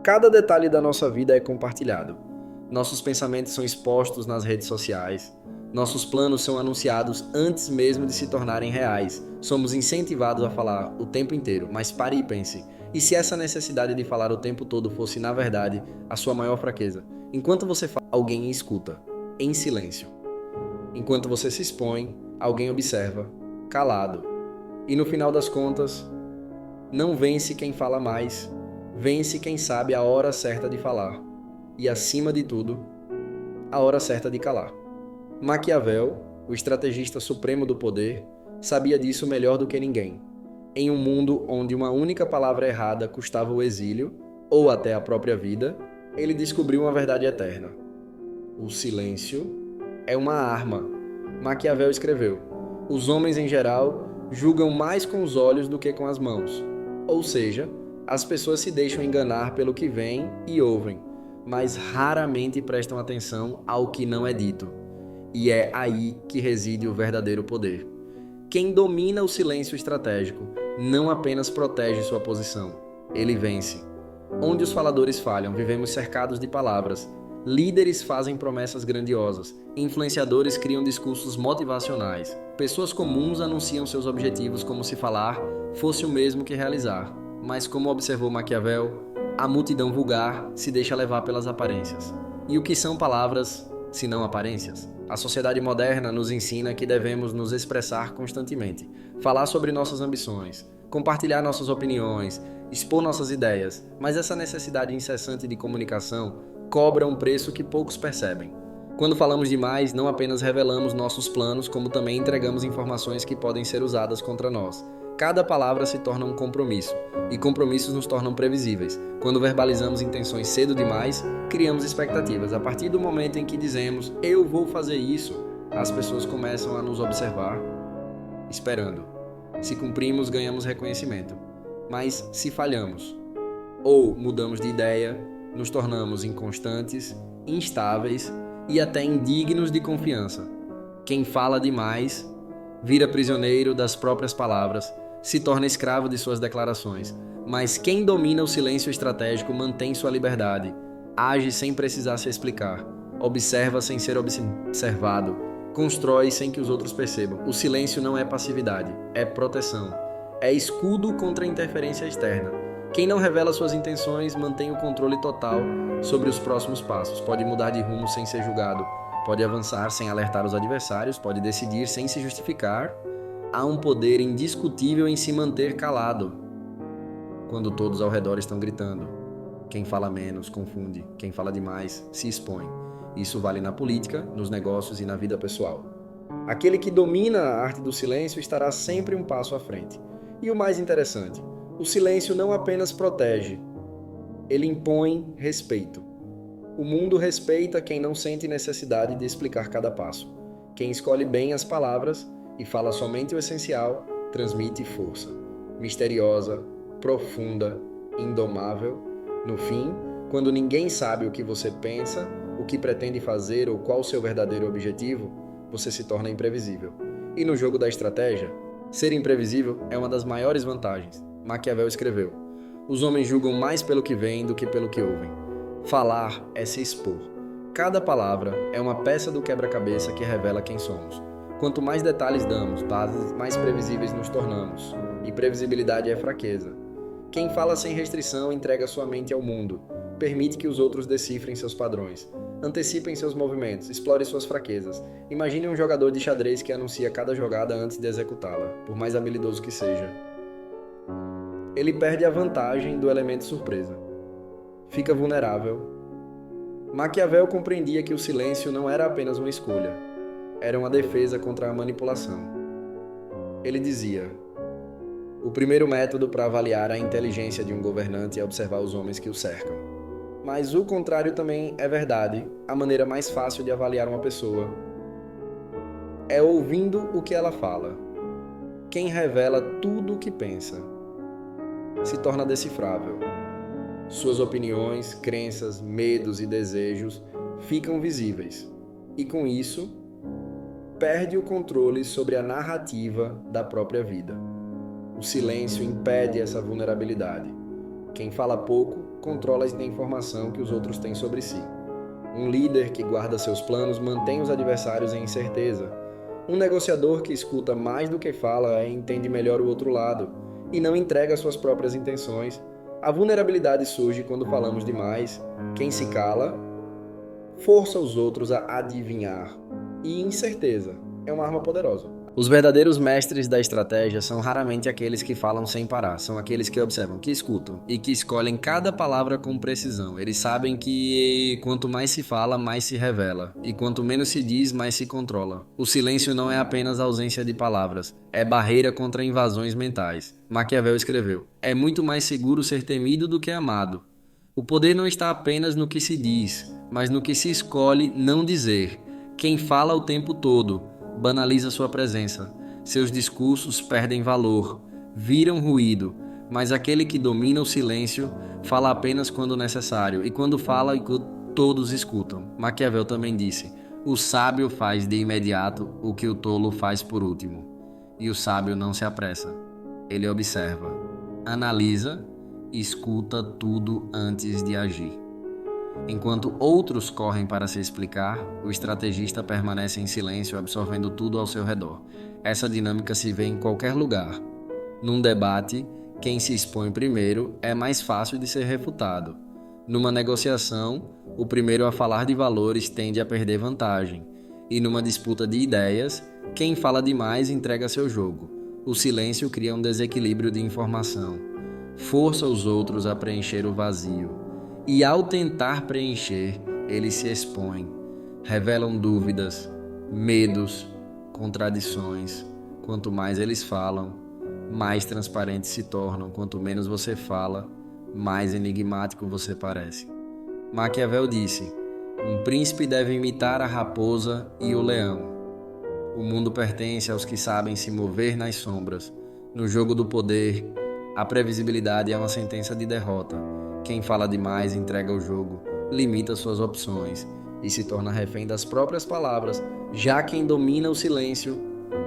Cada detalhe da nossa vida é compartilhado. Nossos pensamentos são expostos nas redes sociais. Nossos planos são anunciados antes mesmo de se tornarem reais. Somos incentivados a falar o tempo inteiro, mas pare e pense. E se essa necessidade de falar o tempo todo fosse, na verdade, a sua maior fraqueza? Enquanto você fala, alguém escuta, em silêncio. Enquanto você se expõe, alguém observa, calado. E no final das contas, não vence quem fala mais, vence quem sabe a hora certa de falar. E, acima de tudo, a hora certa de calar. Maquiavel, o estrategista supremo do poder, sabia disso melhor do que ninguém. Em um mundo onde uma única palavra errada custava o exílio, ou até a própria vida, ele descobriu uma verdade eterna. O silêncio é uma arma. Maquiavel escreveu: os homens em geral julgam mais com os olhos do que com as mãos. Ou seja, as pessoas se deixam enganar pelo que veem e ouvem, mas raramente prestam atenção ao que não é dito. E é aí que reside o verdadeiro poder. Quem domina o silêncio estratégico não apenas protege sua posição, ele vence. Onde os faladores falham, vivemos cercados de palavras. Líderes fazem promessas grandiosas, influenciadores criam discursos motivacionais, pessoas comuns anunciam seus objetivos como se falar fosse o mesmo que realizar. Mas, como observou Maquiavel, a multidão vulgar se deixa levar pelas aparências. E o que são palavras, se não aparências? A sociedade moderna nos ensina que devemos nos expressar constantemente, falar sobre nossas ambições, compartilhar nossas opiniões, expor nossas ideias, mas essa necessidade incessante de comunicação cobra um preço que poucos percebem. Quando falamos demais, não apenas revelamos nossos planos, como também entregamos informações que podem ser usadas contra nós. Cada palavra se torna um compromisso, e compromissos nos tornam previsíveis. Quando verbalizamos intenções cedo demais, criamos expectativas. A partir do momento em que dizemos, eu vou fazer isso, as pessoas começam a nos observar, esperando. Se cumprimos, ganhamos reconhecimento. Mas se falhamos, ou mudamos de ideia, nos tornamos inconstantes, instáveis e até indignos de confiança. Quem fala demais vira prisioneiro das próprias palavras, se torna escravo de suas declarações. Mas quem domina o silêncio estratégico mantém sua liberdade, age sem precisar se explicar, observa sem ser observado, constrói sem que os outros percebam. O silêncio não é passividade, é proteção, é escudo contra a interferência externa. Quem não revela suas intenções mantém o controle total sobre os próximos passos, pode mudar de rumo sem ser julgado, pode avançar sem alertar os adversários, pode decidir sem se justificar. Há um poder indiscutível em se manter calado, quando todos ao redor estão gritando. Quem fala menos confunde, quem fala demais se expõe. Isso vale na política, nos negócios e na vida pessoal. Aquele que domina a arte do silêncio estará sempre um passo à frente. E o mais interessante, o silêncio não apenas protege, ele impõe respeito. O mundo respeita quem não sente necessidade de explicar cada passo. Quem escolhe bem as palavras e fala somente o essencial, transmite força. Misteriosa, profunda, indomável. No fim, quando ninguém sabe o que você pensa, o que pretende fazer ou qual o seu verdadeiro objetivo, você se torna imprevisível. E no jogo da estratégia, ser imprevisível é uma das maiores vantagens. Maquiavel escreveu: os homens julgam mais pelo que veem do que pelo que ouvem. Falar é se expor. Cada palavra é uma peça do quebra-cabeça que revela quem somos. Quanto mais detalhes damos, mais previsíveis nos tornamos. E previsibilidade é fraqueza. Quem fala sem restrição entrega sua mente ao mundo. Permite que os outros decifrem seus padrões. Antecipem seus movimentos, explore suas fraquezas. Imagine um jogador de xadrez que anuncia cada jogada antes de executá-la, por mais habilidoso que seja. Ele perde a vantagem do elemento surpresa. Fica vulnerável. Maquiavel compreendia que o silêncio não era apenas uma escolha, era uma defesa contra a manipulação. Ele dizia: o primeiro método para avaliar a inteligência de um governante é observar os homens que o cercam. Mas o contrário também é verdade. A maneira mais fácil de avaliar uma pessoa é ouvindo o que ela fala. Quem revela tudo o que pensa se torna decifrável. Suas opiniões, crenças, medos e desejos ficam visíveis. E com isso, perde o controle sobre a narrativa da própria vida. O silêncio impede essa vulnerabilidade. Quem fala pouco controla a informação que os outros têm sobre si. Um líder que guarda seus planos mantém os adversários em incerteza. Um negociador que escuta mais do que fala entende melhor o outro lado e não entrega suas próprias intenções. A vulnerabilidade surge quando falamos demais. Quem se cala força os outros a adivinhar. E incerteza é uma arma poderosa. Os verdadeiros mestres da estratégia são raramente aqueles que falam sem parar, são aqueles que observam, que escutam e que escolhem cada palavra com precisão. Eles sabem que quanto mais se fala, mais se revela, e quanto menos se diz, mais se controla. O silêncio não é apenas ausência de palavras, é barreira contra invasões mentais. Maquiavel escreveu: é muito mais seguro ser temido do que amado. O poder não está apenas no que se diz, mas no que se escolhe não dizer. Quem fala o tempo todo banaliza sua presença. Seus discursos perdem valor, viram ruído, mas aquele que domina o silêncio fala apenas quando necessário, e quando fala, todos escutam. Maquiavel também disse: o sábio faz de imediato o que o tolo faz por último. E o sábio não se apressa. Ele observa, analisa e escuta tudo antes de agir. Enquanto outros correm para se explicar, o estrategista permanece em silêncio, absorvendo tudo ao seu redor. Essa dinâmica se vê em qualquer lugar. Num debate, quem se expõe primeiro é mais fácil de ser refutado. Numa negociação, o primeiro a falar de valores tende a perder vantagem. E numa disputa de ideias, quem fala demais entrega seu jogo. O silêncio cria um desequilíbrio de informação. Força os outros a preencher o vazio. E ao tentar preencher, eles se expõem, revelam dúvidas, medos, contradições. Quanto mais eles falam, mais transparentes se tornam. Quanto menos você fala, mais enigmático você parece. Maquiavel disse: um príncipe deve imitar a raposa e o leão. O mundo pertence aos que sabem se mover nas sombras. No jogo do poder, a previsibilidade é uma sentença de derrota. Quem fala demais entrega o jogo, limita suas opções e se torna refém das próprias palavras. Já quem domina o silêncio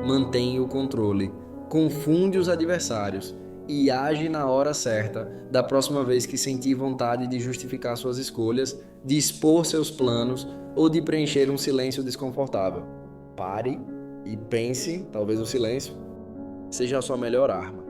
mantém o controle, confunde os adversários e age na hora certa. Da próxima vez que sentir vontade de justificar suas escolhas, de expor seus planos ou de preencher um silêncio desconfortável, pare e pense, talvez o silêncio seja a sua melhor arma.